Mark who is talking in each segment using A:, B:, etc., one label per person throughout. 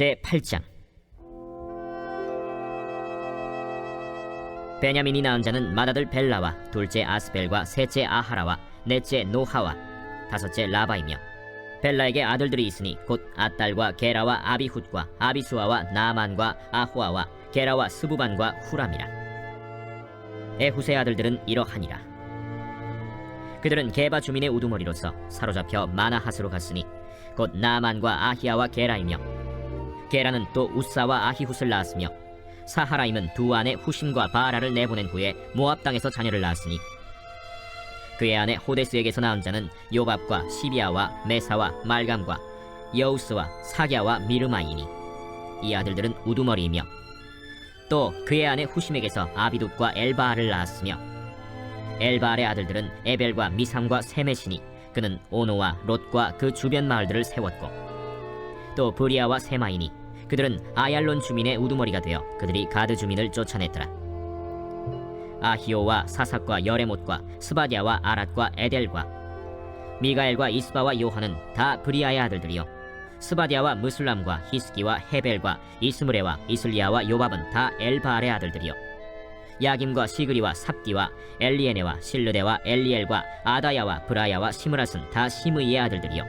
A: 제8장. 베냐민이 낳은 자는 맏아들 벨라와 둘째 아스벨과 셋째 아하라와 넷째 노하와 다섯째 라바이며, 벨라에게 아들들이 있으니 곧 앗달과 게라와 아비훗과 아비수아와 나만과 아호아와 게라와 스부반과 후람이라. 에훗의 아들들은 이러하니라. 그들은 게바 주민의 우두머리로서 사로잡혀 마나핫으로 갔으니 곧 나만과 아히야와 게라이며, 게라는 또 우사와 아히훗을 낳았으며, 사하라임은 두 아내 후심과 바라를 내보낸 후에 모압 땅에서 자녀를 낳았으니, 그의 아내 호데스에게서 낳은 자는 요밥과 시비아와 메사와 말감과 여우스와 사갸와 미르마이니, 이 아들들은 우두머리이며, 또 그의 아내 후심에게서 아비둡과 엘바알을 낳았으며, 엘바알의 아들들은 에벨과 미삼과 세메시니, 그는 오노와 롯과 그 주변 마을들을 세웠고, 또 브리아와 세마이니, 그들은 아얄론 주민의 우두머리가 되어 그들이 가드 주민을 쫓아냈더라. 아히오와 사삭과 여레못과 스바디아와 아랏과 에델과 미가엘과 이스바와 요한은 다 브리아의 아들들이요, 스바디아와 무슬람과 히스기와 헤벨과 이스므레와 이슬리아와 요밥은 다 엘바알의 아들들이요, 야김과 시그리와 삽디와 엘리에네와 실르데와 엘리엘과 아다야와 브라야와 시므랏은 다 시므이의 아들들이요,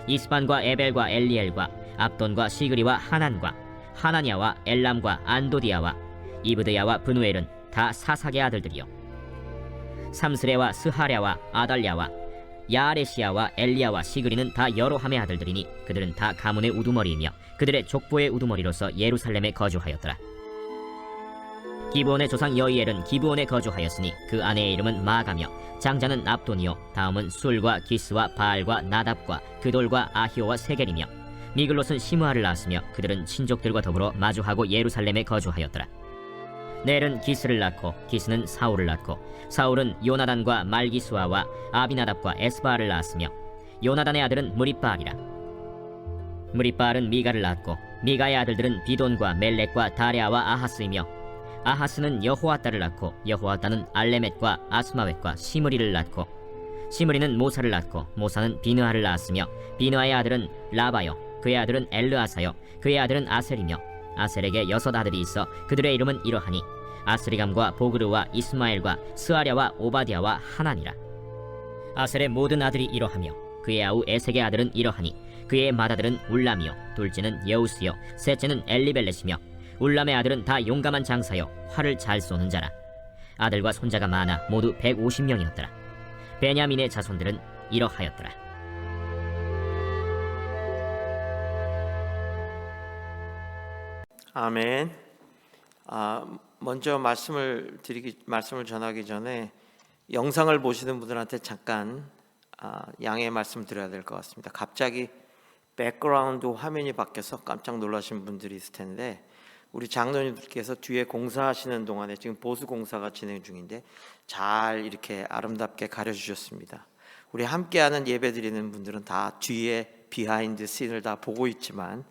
A: 이스반과 에벨과 엘리엘과 압돈과 시그리와 하난과 하나냐와 엘람과 안도디아와 이브드야와 브누엘은 다 사삭의 아들들이요, 삼스레와 스하랴와 아달랴와 야아레시아와 엘리야와 시그리는 다 여로함의 아들들이니 그들은 다 가문의 우두머리이며 그들의 족보의 우두머리로서 예루살렘에 거주하였더라. 기브온의 조상 여이엘은 기브온에 거주하였으니 그 아내의 이름은 마가며 장자는 압돈이요, 다음은 술과 기스와 바알과 나답과 그돌과 아히오와 세겔이며, 미글롯은 시므아를 낳았으며 그들은 친족들과 더불어 마주하고 예루살렘에 거주하였더라. 넬은 기스를 낳고 기스는 사울을 낳고 사울은 요나단과 말기수아와 아비나답과 에스바알을 낳았으며, 요나단의 아들은 무리바알이라. 무리바알은 미가를 낳았고 미가의 아들들은 비돈과 멜렉과 다레아와 아하스이며, 아하스는 여호아따를 낳고 여호아따는 알레멧과 아스마웻과 시므리를 낳고 시므리는 모사를 낳고 모사는 비느하를 낳았으며, 비느하의 아들은 라바요, 그의 아들은 엘르아사요, 그의 아들은 아셀이며, 아셀에게 6 아들이 있어 그들의 이름은 이러하니 아스리감과 보그르와 이스마엘과 스아랴와 오바디아와 하나니라. 아셀의 모든 아들이 이러하며 그의 아우 에색의 아들은 이러하니 그의 맏아들은 울람이요, 둘째는 여우스요, 셋째는 엘리벨렛이며, 울람의 아들은 다 용감한 장사요, 활을 잘 쏘는 자라. 아들과 손자가 많아 모두 150명이었더라. 베냐민의 자손들은 이러하였더라.
B: 아멘. 먼저 말씀을 전하기 전에 영상을 보시는 분들한테 잠깐 양해의 말씀 드려야 될 것 같습니다. 갑자기 백그라운드 화면이 바뀌어서 깜짝 놀라신 분들이 있을 텐데, 우리 장로님들께서 뒤에 공사하시는 동안에 지금 보수 공사가 진행 중인데 잘 이렇게 아름답게 가려주셨습니다. 우리 함께하는 예배 드리는 분들은 다 뒤에 비하인드 씬을 다 보고 있지만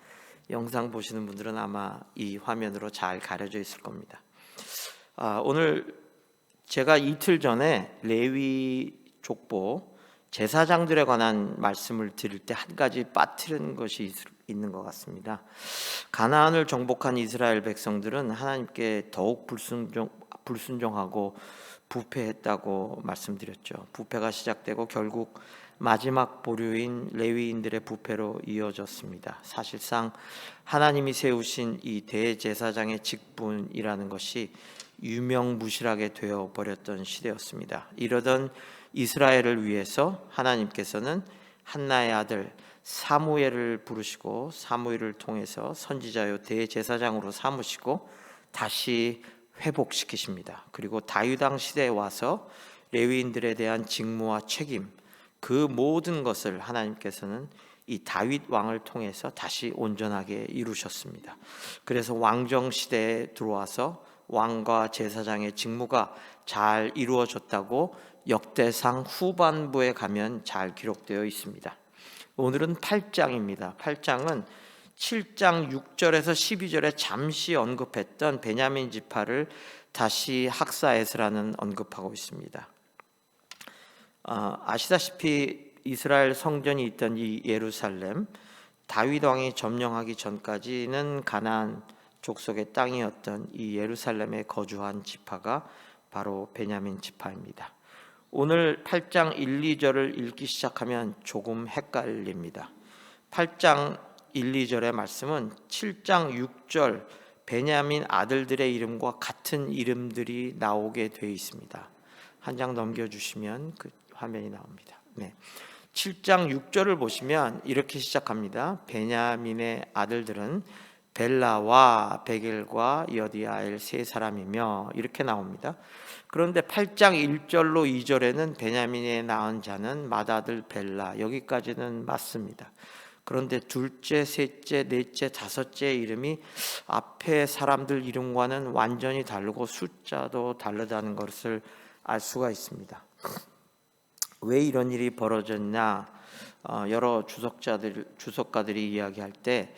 B: 영상 보시는 분들은 아마 이 화면으로 잘 가려져 있을 겁니다. 오늘 제가 이틀 전에 레위 족보 제사장들에 관한 말씀을 드릴 때 한 가지 빠뜨린 것이 있는 것 같습니다. 가나안을 정복한 이스라엘 백성들은 하나님께 더욱 불순종하고 부패했다고 말씀드렸죠. 부패가 시작되고 결국 마지막 보류인 레위인들의 부패로 이어졌습니다. 사실상 하나님이 세우신 이 대제사장의 직분이라는 것이 유명무실하게 되어버렸던 시대였습니다. 이러던 이스라엘을 위해서 하나님께서는 한나의 아들 사무엘을 부르시고 사무엘을 통해서 선지자요 대제사장으로 삼으시고 다시 회복시키십니다. 그리고 다윗 왕 시대에 와서 레위인들에 대한 직무와 책임, 그 모든 것을 하나님께서는 이 다윗 왕을 통해서 다시 온전하게 이루셨습니다. 그래서 왕정 시대에 들어와서 왕과 제사장의 직무가 잘 이루어졌다고 역대상 후반부에 가면 잘 기록되어 있습니다. 오늘은 8장입니다. 8장은 7장 6절에서 12절에 잠시 언급했던 베냐민 지파를 다시 학사에스라는 언급하고 있습니다. 아시다시피 이스라엘 성전이 있던 이 예루살렘, 다윗 왕이 점령하기 전까지는 가나안 족속의 땅이었던 이 예루살렘에 거주한 지파가 바로 베냐민 지파입니다. 오늘 8장 1, 2절을 읽기 시작하면 조금 헷갈립니다. 8장 1, 2절의 말씀은 7장 6절 베냐민 아들들의 이름과 같은 이름들이 나오게 되어 있습니다. 한 장 넘겨주시면 그 화면이 나옵니다. 네. 7장 6절을 보시면 이렇게 시작합니다. 베냐민의 아들들은 벨라와 베겔과 여디아엘 세 사람이며 이렇게 나옵니다. 그런데 8장 1절로 2절에는 베냐민의 낳은 자는 맏아들 벨라, 여기까지는 맞습니다. 그런데 둘째, 셋째, 넷째, 다섯째 이름이 앞에 사람들 이름과는 완전히 다르고 숫자도 다르다는 것을 알 수가 있습니다. 왜 이런 일이 벌어졌냐? 여러 주석가들이 이야기할 때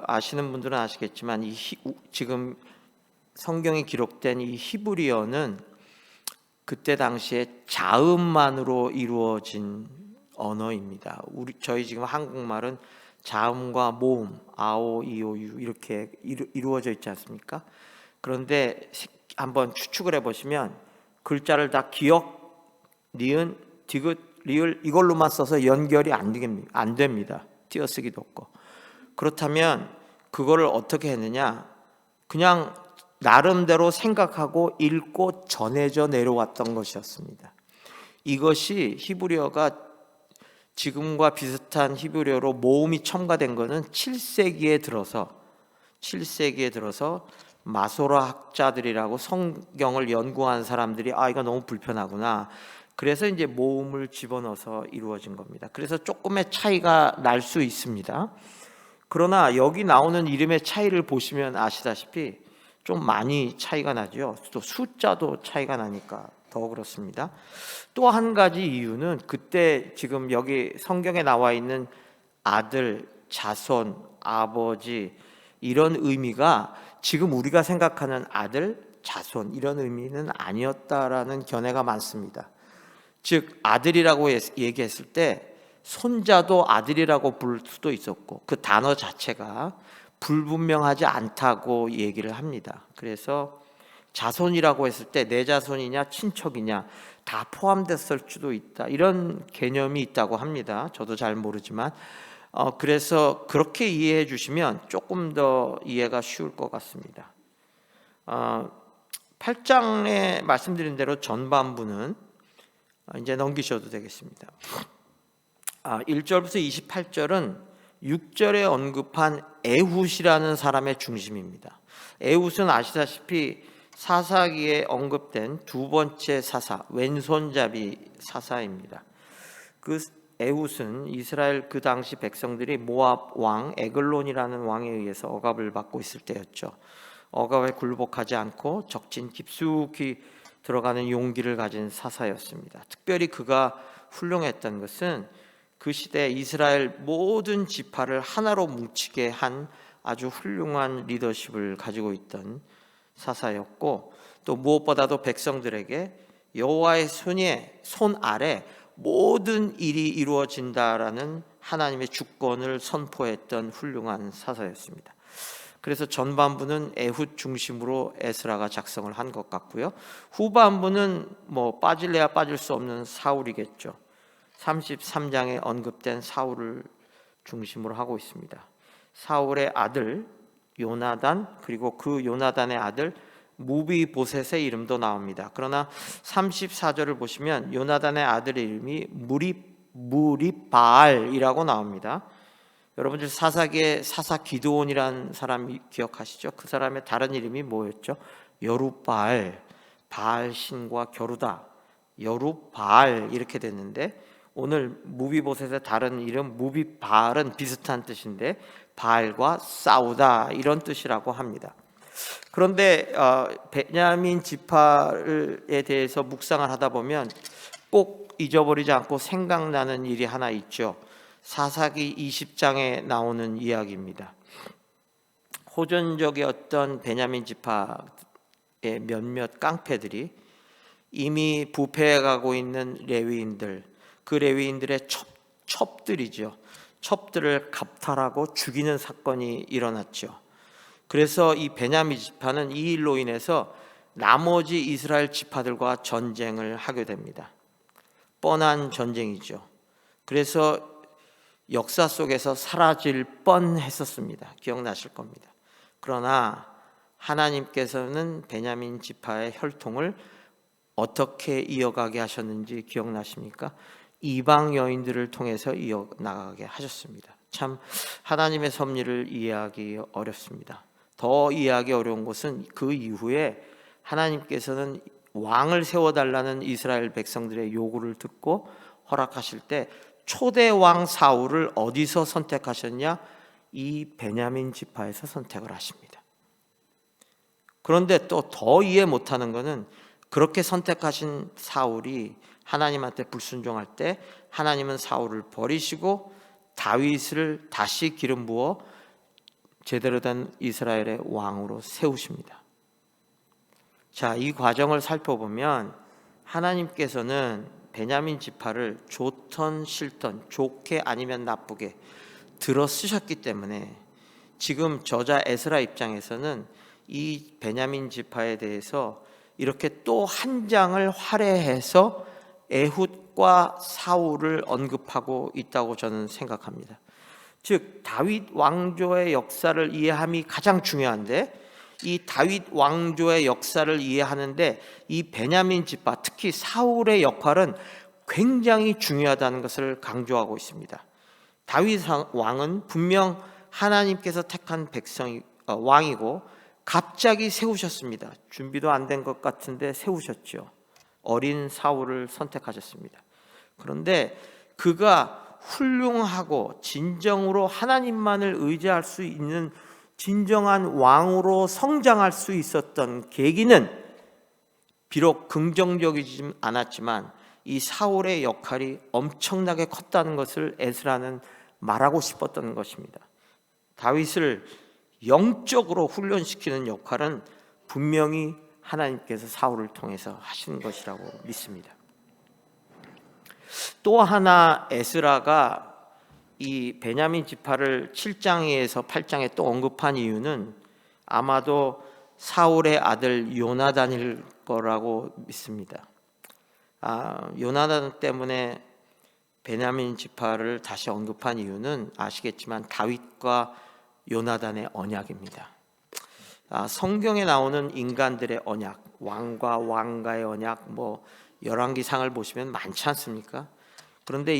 B: 아시는 분들은 아시겠지만 지금 성경이 기록된 이 히브리어는 그때 당시에 자음만으로 이루어진 언어입니다. 저희 지금 한국말은 자음과 모음, 아오, 이오, 유 이렇게 이루어져 있지 않습니까? 그런데 한번 추측을 해보시면 글자를 다 기역, 니은, 디귿, 리을 이걸로만 써서 연결이 안 됩니다. 띄어쓰기도 없고. 그렇다면 그거를 어떻게 했느냐? 그냥 나름대로 생각하고 읽고 전해져 내려왔던 것이었습니다. 이것이 히브리어가 지금과 비슷한 히브리어로 모음이 첨가된 것은 7세기에 들어서 마소라 학자들이라고 성경을 연구한 사람들이 이거 너무 불편하구나. 그래서 이제 모음을 집어넣어서 이루어진 겁니다. 그래서 조금의 차이가 날 수 있습니다. 그러나 여기 나오는 이름의 차이를 보시면 아시다시피 좀 많이 차이가 나죠. 또 숫자도 차이가 나니까 더 그렇습니다. 또 한 가지 이유는 그때 지금 여기 성경에 나와 있는 아들, 자손, 아버지 이런 의미가 지금 우리가 생각하는 아들, 자손 이런 의미는 아니었다라는 견해가 많습니다. 즉 아들이라고 얘기했을 때 손자도 아들이라고 부를 수도 있었고 그 단어 자체가 불분명하지 않다고 얘기를 합니다. 그래서 자손이라고 했을 때 내 자손이냐 친척이냐 다 포함됐을 수도 있다, 이런 개념이 있다고 합니다. 저도 잘 모르지만 그래서 그렇게 이해해 주시면 조금 더 이해가 쉬울 것 같습니다. 8장에 말씀드린 대로 전반부는 이제 넘기셔도 되겠습니다. 1절부터 28절은 6절에 언급한 에훗이라는 사람의 중심입니다. 에훗은 아시다시피 사사기에 언급된 두 번째 사사, 왼손잡이 사사입니다. 그 에훗은 이스라엘 그 당시 백성들이 모압 왕 에글론이라는 왕에 의해서 억압을 받고 있을 때였죠. 억압에 굴복하지 않고 적진 깊숙이 들어가는 용기를 가진 사사였습니다. 특별히 그가 훌륭했던 것은 그 시대 이스라엘 모든 지파를 하나로 뭉치게 한 아주 훌륭한 리더십을 가지고 있던 사사였고, 또 무엇보다도 백성들에게 여호와의 손 아래 모든 일이 이루어진다라는 하나님의 주권을 선포했던 훌륭한 사사였습니다. 그래서 전반부는 에훗 중심으로 에스라가 작성을 한 것 같고요. 후반부는 빠질래야 빠질 수 없는 사울이겠죠. 33장에 언급된 사울을 중심으로 하고 있습니다. 사울의 아들 요나단, 그리고 그 요나단의 아들 무비보셋의 이름도 나옵니다. 그러나 34절을 보시면 요나단의 아들의 이름이 무리바알이라고 나옵니다. 여러분들 사사기에 사사 기드온이라는 사람 기억하시죠? 그 사람의 다른 이름이 뭐였죠? 여룻바알, 바알 신과 겨루다, 여룻바알 이렇게 됐는데, 오늘 무비보셋의 다른 이름 무비바알은 비슷한 뜻인데 바알과 싸우다 이런 뜻이라고 합니다. 그런데 베냐민 지파에 대해서 묵상을 하다 보면 꼭 잊어버리지 않고 생각나는 일이 하나 있죠. 사사기 20장에 나오는 이야기입니다. 호전적이었던 베냐민 지파의 몇몇 깡패들이 이미 부패해가고 있는 레위인들, 그 레위인들의 첩들이죠. 첩들을 갑탈하고 죽이는 사건이 일어났죠. 그래서 이 베냐민 지파는 이 일로 인해서 나머지 이스라엘 지파들과 전쟁을 하게 됩니다. 뻔한 전쟁이죠. 그래서 역사 속에서 사라질 뻔했었습니다. 기억나실 겁니다. 그러나 하나님께서는 베냐민 지파의 혈통을 어떻게 이어가게 하셨는지 기억나십니까? 이방 여인들을 통해서 이어나가게 하셨습니다. 참 하나님의 섭리를 이해하기 어렵습니다. 더 이해하기 어려운 것은 그 이후에 하나님께서는 왕을 세워달라는 이스라엘 백성들의 요구를 듣고 허락하실 때 초대 왕 사울을 어디서 선택하셨냐? 이 베냐민 지파에서 선택을 하십니다. 그런데 또 더 이해 못하는 것은 그렇게 선택하신 사울이 하나님한테 불순종할 때 하나님은 사울을 버리시고 다윗을 다시 기름 부어 제대로 된 이스라엘의 왕으로 세우십니다. 자, 이 과정을 살펴보면 하나님께서는 베냐민 지파를 좋던 싫던, 좋게 아니면 나쁘게 들어 쓰셨기 때문에 지금 저자 에스라 입장에서는 이 베냐민 지파에 대해서 이렇게 또 한 장을 할애해서 에훗과 사울을 언급하고 있다고 저는 생각합니다. 즉 다윗 왕조의 역사를 이해함이 가장 중요한데 이 다윗 왕조의 역사를 이해하는데 이 베냐민 지파, 특히 사울의 역할은 굉장히 중요하다는 것을 강조하고 있습니다. 다윗 왕은 분명 하나님께서 택한 왕이고 갑자기 세우셨습니다. 준비도 안 된 것 같은데 세우셨죠. 어린 사울을 선택하셨습니다. 그런데 그가 훌륭하고 진정으로 하나님만을 의지할 수 있는 진정한 왕으로 성장할 수 있었던 계기는 비록 긍정적이지 않았지만 이 사울의 역할이 엄청나게 컸다는 것을 에스라는 말하고 싶었던 것입니다. 다윗을 영적으로 훈련시키는 역할은 분명히 하나님께서 사울을 통해서 하신 것이라고 믿습니다. 또 하나 에스라가 이 베냐민 지파를 7장에서 8장에 또 언급한 이유는 아마도 사울의 아들 요나단일 거라고 믿습니다. 요나단 때문에 베냐민 지파를 다시 언급한 이유는 아시겠지만 다윗과 요나단의 언약입니다. 성경에 나오는 인간들의 언약, 왕과 왕가의 언약, 열왕기상을 보시면 많지 않습니까? 그런데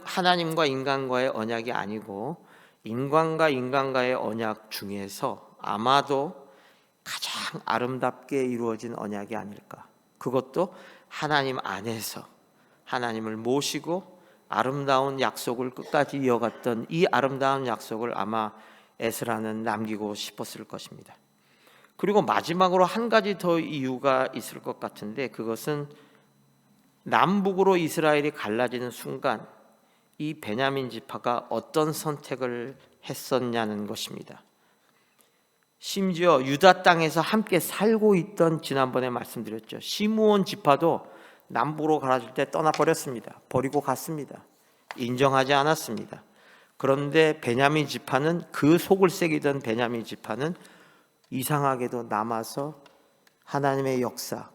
B: 하나님과 인간과의 언약이 아니고 인간과 인간과의 언약 중에서 아마도 가장 아름답게 이루어진 언약이 아닐까. 그것도 하나님 안에서 하나님을 모시고 아름다운 약속을 끝까지 이어갔던 이 아름다운 약속을 아마 에스라는 남기고 싶었을 것입니다. 그리고 마지막으로 한 가지 더 이유가 있을 것 같은데 그것은 남북으로 이스라엘이 갈라지는 순간 이 베냐민 지파가 어떤 선택을 했었냐는 것입니다. 심지어 유다 땅에서 함께 살고 있던 지난번에 말씀드렸죠. 시므온 지파도 남북으로 갈라질 때 떠나버렸습니다. 버리고 갔습니다. 인정하지 않았습니다. 그런데 베냐민 지파는 그 속을 새기던 베냐민 지파는 이상하게도 남아서 하나님의 역사,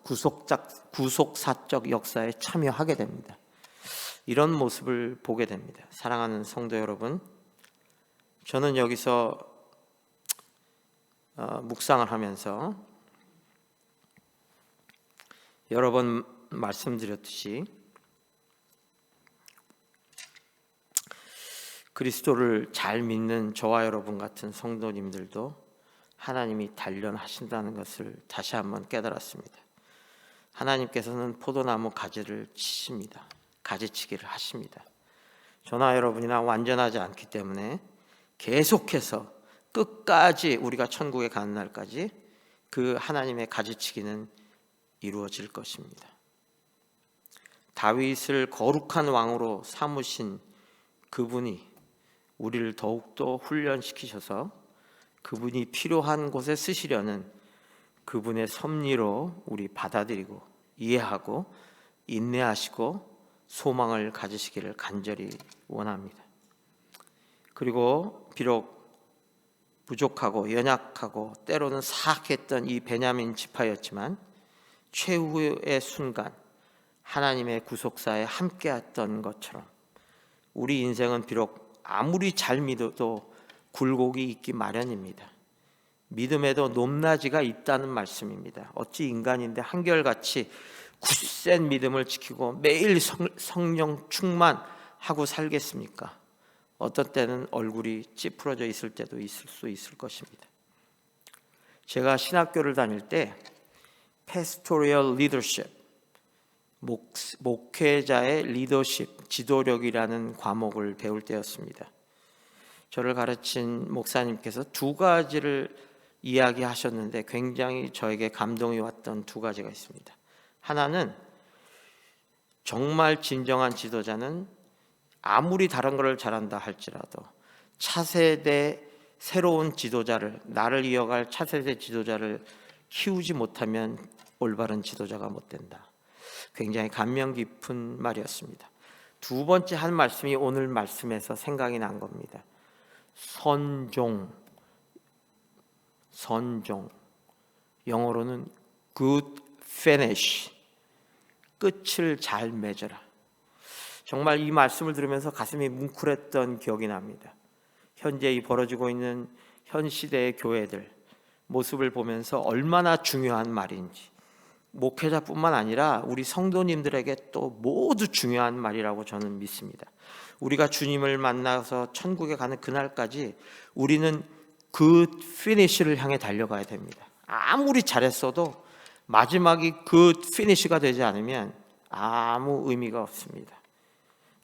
B: 구속사적 역사에 참여하게 됩니다. 이런 모습을 보게 됩니다. 사랑하는 성도 여러분, 저는 여기서 묵상을 하면서 여러 번 말씀드렸듯이 그리스도를 잘 믿는 저와 여러분 같은 성도님들도 하나님이 단련하신다는 것을 다시 한번 깨달았습니다. 하나님께서는 포도나무 가지를 치십니다. 가지치기를 하십니다. 저나 여러분이나 완전하지 않기 때문에 계속해서 끝까지 우리가 천국에 가는 날까지 그 하나님의 가지치기는 이루어질 것입니다. 다윗을 거룩한 왕으로 삼으신 그분이 우리를 더욱더 훈련시키셔서 그분이 필요한 곳에 쓰시려는 그분의 섭리로 우리 받아들이고 이해하고 인내하시고 소망을 가지시기를 간절히 원합니다. 그리고 비록 부족하고 연약하고 때로는 사악했던 이 베냐민 지파였지만 최후의 순간 하나님의 구속사에 함께했던 것처럼 우리 인생은 비록 아무리 잘 믿어도 굴곡이 있기 마련입니다. 믿음에도 높낮이가 있다는 말씀입니다. 어찌 인간인데 한결같이 굳센 믿음을 지키고 매일 성령 충만하고 살겠습니까? 어떤 때는 얼굴이 찌푸러져 있을 때도 있을 수 있을 것입니다. 제가 신학교를 다닐 때 Pastoral Leadership, 목회자의 리더십, 지도력이라는 과목을 배울 때였습니다. 저를 가르친 목사님께서 두 가지를 이야기하셨는데 굉장히 저에게 감동이 왔던 두 가지가 있습니다. 하나는 정말 진정한 지도자는 아무리 다른 것을 잘한다 할지라도 차세대 새로운 지도자를, 나를 이어갈 차세대 지도자를 키우지 못하면 올바른 지도자가 못 된다. 굉장히 감명 깊은 말이었습니다. 두 번째 한 말씀이 오늘 말씀에서 생각이 난 겁니다. 선종. 영어로는 good finish. 끝을 잘 맺어라. 정말 이 말씀을 들으면서 가슴이 뭉클했던 기억이 납니다. 현재 이 벌어지고 있는 현 시대의 교회들 모습을 보면서 얼마나 중요한 말인지, 목회자뿐만 아니라 우리 성도님들에게 또 모두 중요한 말이라고 저는 믿습니다. 우리가 주님을 만나서 천국에 가는 그날까지 우리는 그 피니시를 향해 달려가야 됩니다. 아무리 잘했어도 마지막이 그 피니시가 되지 않으면 아무 의미가 없습니다.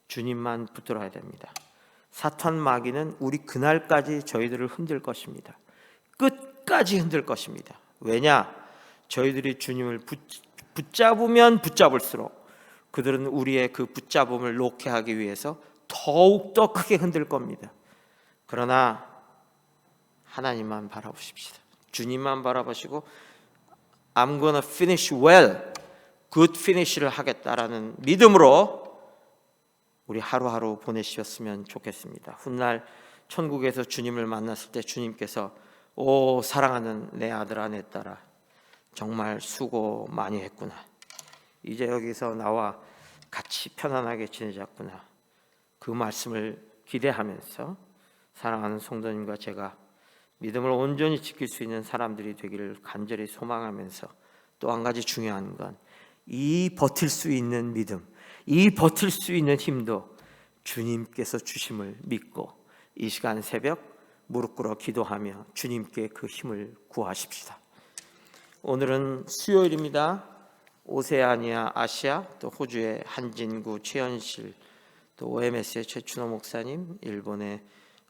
B: 주님만 붙들어야 됩니다. 사탄 마귀는 우리 그날까지 저희들을 흔들 것입니다. 끝까지 흔들 것입니다. 왜냐? 저희들이 주님을 붙잡으면 붙잡을수록 그들은 우리의 그 붙잡음을 놓게 하기 위해서 더욱더 크게 흔들 겁니다. 그러나 하나님만 바라보십시다. 주님만 바라보시고 I'm gonna finish well, good finish를 하겠다라는 믿음으로 우리 하루하루 보내셨으면 좋겠습니다. 훗날 천국에서 주님을 만났을 때 주님께서 오 사랑하는 내 아들아 내 딸아 정말 수고 많이 했구나. 이제 여기서 나와 같이 편안하게 지내자꾸나. 그 말씀을 기대하면서 사랑하는 성도님과 제가 믿음을 온전히 지킬 수 있는 사람들이 되기를 간절히 소망하면서 또 한 가지 중요한 건 이 버틸 수 있는 믿음, 이 버틸 수 있는 힘도 주님께서 주심을 믿고 이 시간 새벽 무릎 꿇어 기도하며 주님께 그 힘을 구하십시다. 오늘은 수요일입니다. 오세아니아 아시아 또 호주의 한진구 최현실 또 OMS의 최춘호 목사님, 일본의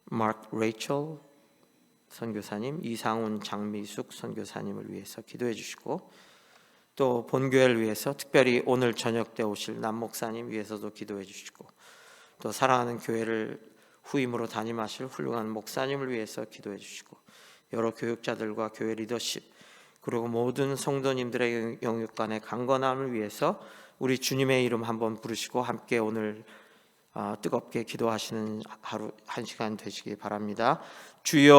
B: 마크 레이첼 선교사님, 이상훈 장미숙 선교사님을 위해서 기도해 주시고 또 본교회를 위해서 특별히 오늘 저녁 때 오실 남 목사님 위해서도 기도해 주시고 또 사랑하는 교회를 후임으로 담임하실 훌륭한 목사님을 위해서 기도해 주시고 여러 교육자들과 교회 리더십 그리고 모든 성도님들의 영육간의 강건함을 위해서 우리 주님의 이름 한번 부르시고 함께 오늘 뜨겁게 기도하시는 하루 한 시간 되시기 바랍니다. 주여